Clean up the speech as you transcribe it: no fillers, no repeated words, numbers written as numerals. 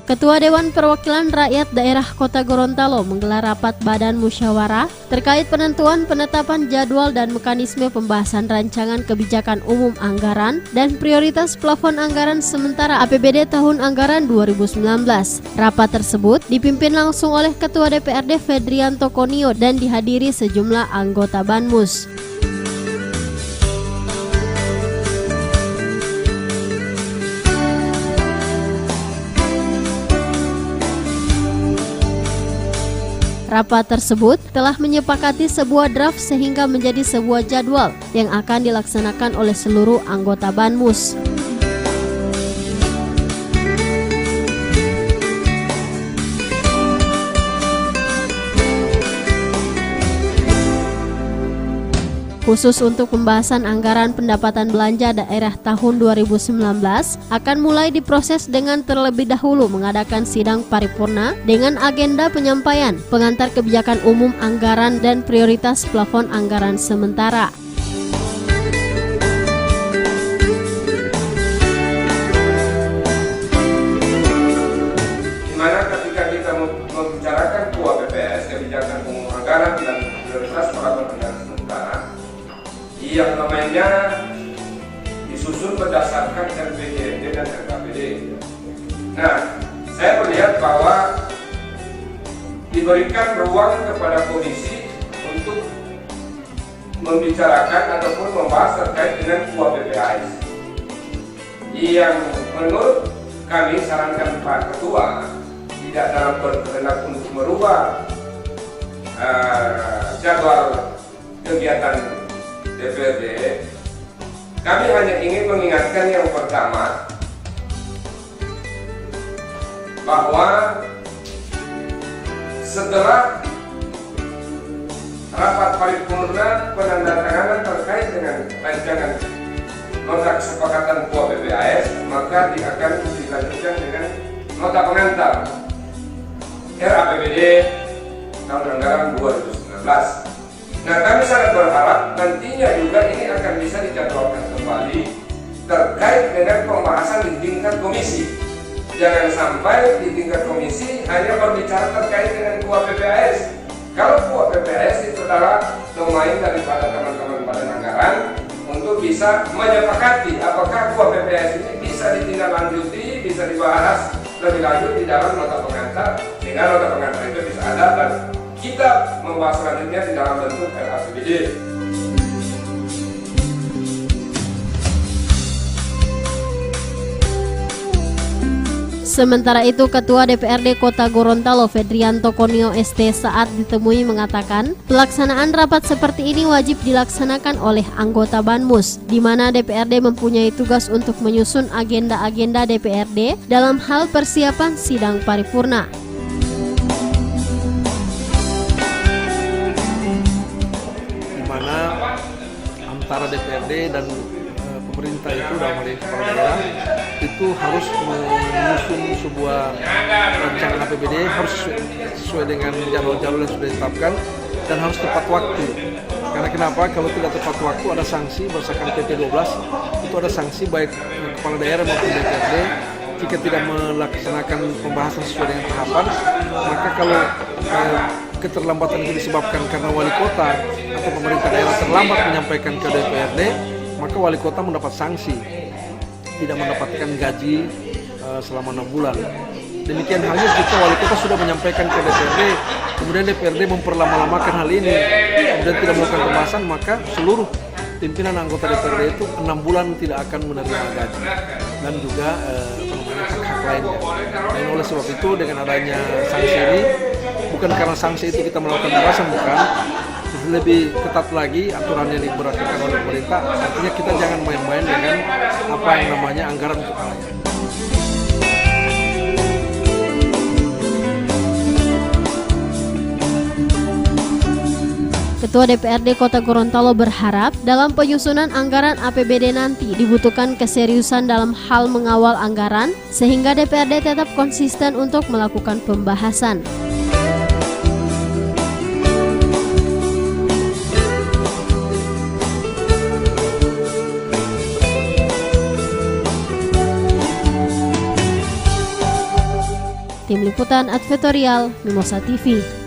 Ketua Dewan Perwakilan Rakyat Daerah Kota Gorontalo menggelar rapat Badan Musyawarah terkait penetapan jadwal dan mekanisme pembahasan rancangan kebijakan umum anggaran dan prioritas plafon anggaran sementara APBD tahun anggaran 2019. Rapat tersebut dipimpin langsung oleh Ketua DPRD Fedrianto Konio dan dihadiri sejumlah anggota Banmus. Rapat tersebut telah menyepakati sebuah draft sehingga menjadi sebuah jadwal yang akan dilaksanakan oleh seluruh anggota Banmus. Khusus untuk pembahasan anggaran pendapatan belanja daerah tahun 2019 akan mulai diproses dengan terlebih dahulu mengadakan sidang paripurna dengan agenda penyampaian pengantar kebijakan umum anggaran dan prioritas plafon anggaran sementara. Di mana ketika kita membicarakan KUAPPS, kebijakan umum anggaran dan prioritas plafon anggaran sementara, yang namanya disusun berdasarkan RPJMD dan RKPD. Nah, saya melihat bahwa diberikan ruang kepada komisi untuk membicarakan ataupun membahas terkait dengan KUAPPS yang menurut kami sarankan Pak Ketua tidak dalam berkehendak untuk merubah jadwal kegiatan DPRD. Kami hanya ingin mengingatkan yang pertama bahwa setelah rapat paripurna penandatanganan terkait dengan rancangan nota kesepakatan KUAPPS, maka akan dilanjutkan dengan nota pengantar RAPBD tahun anggaran 2019. Nah, kami sangat berharap nantinya juga ini akan bisa dijadwalkan kembali terkait dengan pembahasan di tingkat komisi. Jangan sampai di tingkat komisi hanya berbicara terkait dengan KUAPPS. Kalau KUAPPS itu adalah domain daripada teman-teman badan anggaran untuk bisa menyepakati apakah KUAPPS ini bisa ditindaklanjuti, bisa dibahas lebih lanjut di dalam nota pengantar, sehingga nota pengantar itu bisa ada dan kita membahas selanjutnya di dalam bentuk RAPBD. Sementara itu, Ketua DPRD Kota Gorontalo Fedrianto Konio ST saat ditemui mengatakan pelaksanaan rapat seperti ini wajib dilaksanakan oleh anggota Banmus, di mana DPRD mempunyai tugas untuk menyusun agenda-agenda DPRD dalam hal persiapan sidang paripurna. Antara DPRD dan pemerintah itu dalam hal ini kepala daerah itu harus menyusun sebuah rancangan APBD harus sesuai dengan jadwal-jadwal yang sudah ditetapkan dan harus tepat waktu. Karena kenapa? Kalau tidak tepat waktu ada sanksi berdasarkan PP 12, itu ada sanksi baik kepala daerah maupun DPRD jika tidak melaksanakan pembahasan sesuai dengan tahapan. Maka kalau keterlambatan itu disebabkan karena wali kota atau pemerintah daerah terlambat menyampaikan ke DPRD, maka wali kota mendapat sanksi, tidak mendapatkan gaji selama 6 bulan. Demikian halnya jika wali kota sudah menyampaikan ke DPRD, kemudian DPRD memperlama-lamakan hal ini, kemudian tidak melakukan pembahasan, maka seluruh pimpinan anggota DPRD itu 6 bulan tidak akan menerima gaji dan juga hak-hak lainnya. Dan oleh sebab itu dengan adanya sanksi ini, bukan karena sanksi itu kita melakukan pembahasan, bukan, lebih ketat lagi aturan yang diberlakukan oleh pemerintah. Artinya kita jangan main-main dengan apa yang namanya anggaran untuk rakyat. Ketua DPRD Kota Gorontalo berharap dalam penyusunan anggaran APBD nanti dibutuhkan keseriusan dalam hal mengawal anggaran sehingga DPRD tetap konsisten untuk melakukan pembahasan. Tim Liputan Advertorial Mimosa TV.